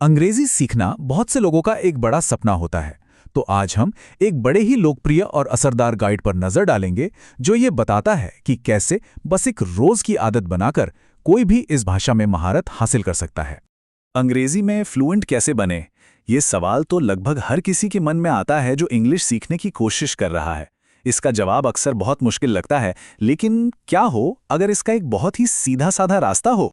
अंग्रेजी सीखना बहुत से लोगों का एक बड़ा सपना होता है। तो आज हम एक बड़े ही लोकप्रिय और असरदार गाइड पर नजर डालेंगे जो ये बताता है कि कैसे बस एक रोज की आदत बनाकर कोई भी इस भाषा में महारत हासिल कर सकता है। अंग्रेजी में फ्लुएंट कैसे बने, ये सवाल तो लगभग हर किसी के मन में आता है जो इंग्लिश सीखने की कोशिश कर रहा है। इसका जवाब अक्सर बहुत मुश्किल लगता है, लेकिन क्या हो अगर इसका एक बहुत ही सीधा साधा रास्ता हो।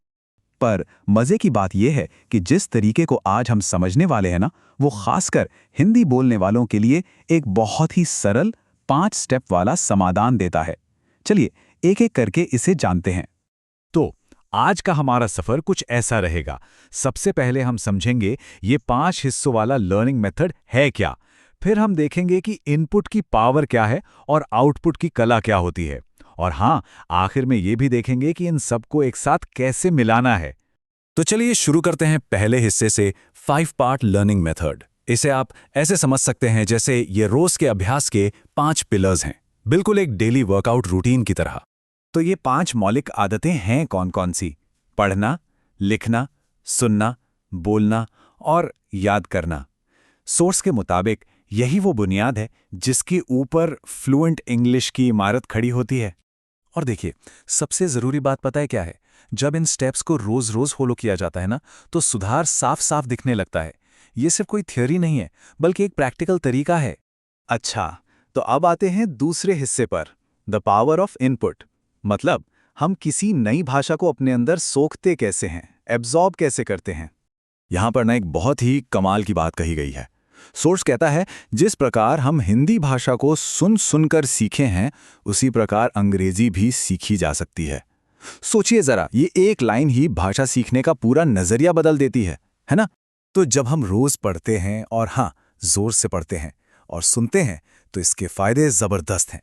पर मजे की बात यह है कि जिस तरीके को आज हम समझने वाले हैं ना, वो खासकर हिंदी बोलने वालों के लिए एक बहुत ही सरल 5 स्टेप वाला समाधान देता है। चलिए एक एक करके इसे जानते हैं। तो आज का हमारा सफर कुछ ऐसा रहेगा। सबसे पहले हम समझेंगे ये 5 हिस्सों वाला लर्निंग मेथड है क्या। फिर हम देखेंगे कि इनपुट की पावर क्या है और आउटपुट की कला क्या होती है। और हाँ, आखिर में ये भी देखेंगे कि इन सबको एक साथ कैसे मिलाना है। तो चलिए शुरू करते हैं पहले हिस्से से, 5 पार्ट लर्निंग मेथड। इसे आप ऐसे समझ सकते हैं जैसे ये रोज के अभ्यास के 5 पिलर्स हैं, बिल्कुल एक डेली वर्कआउट रूटीन की तरह। तो ये 5 मौलिक आदतें हैं कौन कौन सी? पढ़ना, लिखना, सुनना, बोलना और याद करना। सोर्स के मुताबिक यही वो बुनियाद है जिसके ऊपर फ्लुएंट इंग्लिश की इमारत खड़ी होती है। और देखिए, सबसे ज़रूरी बात पता है क्या है? जब इन स्टेप्स को रोज़-रोज़ फॉलो किया जाता है ना, तो सुधार साफ साफ दिखने लगता है। ये सिर्फ कोई थ्योरी नहीं है, बल्कि एक प्रैक्टिकल तरीका है। अच्छा, तो अब आते हैं दूसरे हिस्से पर, द पावर ऑफ इनपुट। मतलब हम किसी नई भाषा को अपने अंदर सोखते कैसे हैं, एब्जॉर्ब कैसे करते हैं। यहाँ पर ना एक बहुत ही कमाल की बात कही गई है। सोर्स कहता है, जिस प्रकार हम हिंदी भाषा को सुनकर सीखे हैं, उसी प्रकार अंग्रेजी भी सीखी जा सकती है। सोचिए जरा, ये एक लाइन ही भाषा सीखने का पूरा नजरिया बदल देती है ना? तो जब हम रोज पढ़ते हैं, और हाँ, जोर से पढ़ते हैं और सुनते हैं, तो इसके फायदे जबरदस्त हैं।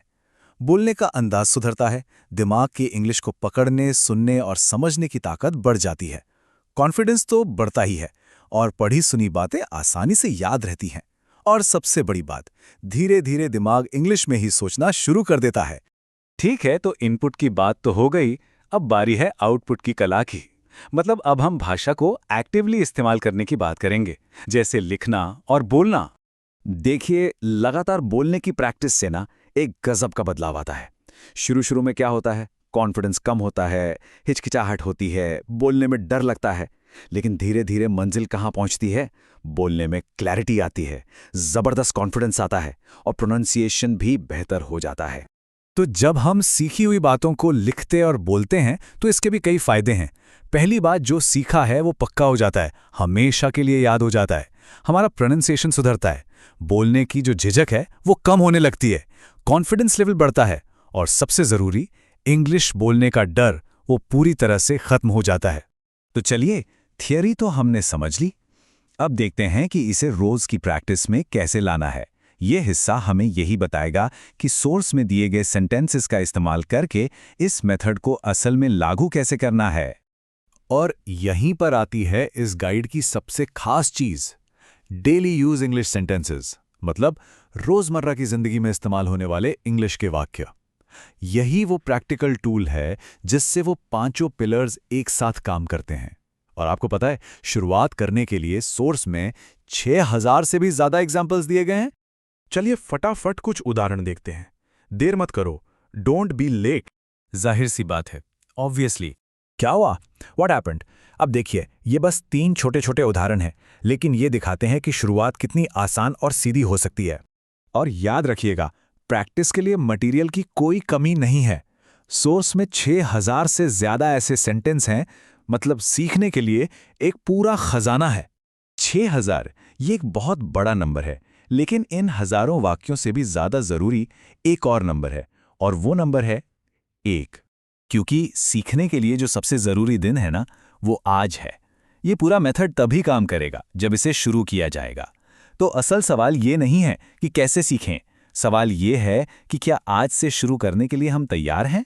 बोलने का अंदाज सुधरता है, दिमाग की इंग्लिश को पकड़ने, सुनने और समझने की ताकत बढ़ जाती है। कॉन्फिडेंस तो बढ़ता ही है, और पढ़ी सुनी बातें आसानी से याद रहती हैं। और सबसे बड़ी बात, धीरे धीरे दिमाग इंग्लिश में ही सोचना शुरू कर देता है। ठीक है, तो इनपुट की बात तो हो गई, अब बारी है आउटपुट की कला की। मतलब अब हम भाषा को एक्टिवली इस्तेमाल करने की बात करेंगे, जैसे लिखना और बोलना। देखिए, लगातार बोलने की प्रैक्टिस से ना एक गजब का बदलाव आता है। शुरू में क्या होता है? कॉन्फिडेंस कम होता है, हिचकिचाहट होती है, बोलने में डर लगता है। लेकिन धीरे धीरे मंजिल कहाँ पहुंचती है? बोलने में क्लैरिटी आती है, जबरदस्त कॉन्फिडेंस आता है और प्रोनाउंसिएशन भी बेहतर हो जाता है। तो जब हम सीखी हुई बातों को लिखते और बोलते हैं, तो इसके भी कई फायदे हैं। पहली बात, जो सीखा है वो पक्का हो जाता है, हमेशा के लिए याद हो जाता है। हमारा प्रोनाउंसिएशन सुधरता है, बोलने की जो झिझक है वो कम होने लगती है, कॉन्फिडेंस लेवल बढ़ता है, और सबसे जरूरी, इंग्लिश बोलने का डर वो पूरी तरह से खत्म हो जाता है। तो चलिए, थियरी तो हमने समझ ली, अब देखते हैं कि इसे रोज की प्रैक्टिस में कैसे लाना है। यह हिस्सा हमें यही बताएगा कि सोर्स में दिए गए सेंटेंसेस का इस्तेमाल करके इस मेथड को असल में लागू कैसे करना है। और यहीं पर आती है इस गाइड की सबसे खास चीज, डेली यूज इंग्लिश सेंटेंसेस। मतलब रोजमर्रा की जिंदगी में इस्तेमाल होने वाले इंग्लिश के वाक्य। यही वो प्रैक्टिकल टूल है जिससे वो 5 पिलर्स एक साथ काम करते हैं। और आपको पता है, शुरुआत करने के लिए सोर्स में 6000 से भी ज्यादा एग्जाम्पल्स दिए गए हैं। चलिए फटाफट कुछ उदाहरण देखते हैं। देर मत करो, डोंट बी लेट। जाहिर सी बात है, ऑब्वियसली। क्या हुआ? What happened? अब देखिए, ये बस 3 छोटे छोटे उदाहरण हैं, लेकिन ये दिखाते हैं कि शुरुआत कितनी आसान और सीधी हो सकती है। और याद रखिएगा, प्रैक्टिस के लिए मटेरियल की कोई कमी नहीं है। सोर्स में 6000 से ज्यादा ऐसे सेंटेंस हैं, मतलब सीखने के लिए एक पूरा खजाना है। 6000 ये एक बहुत बड़ा नंबर है, लेकिन इन हजारों वाक्यों से भी ज्यादा जरूरी एक और नंबर है, और वो नंबर है 1। क्योंकि सीखने के लिए जो सबसे जरूरी दिन है ना, वो आज है। ये पूरा मेथड तभी काम करेगा जब इसे शुरू किया जाएगा। तो असल सवाल ये नहीं है कि कैसे सीखें, सवाल ये है कि क्या आज से शुरू करने के लिए हम तैयार हैं।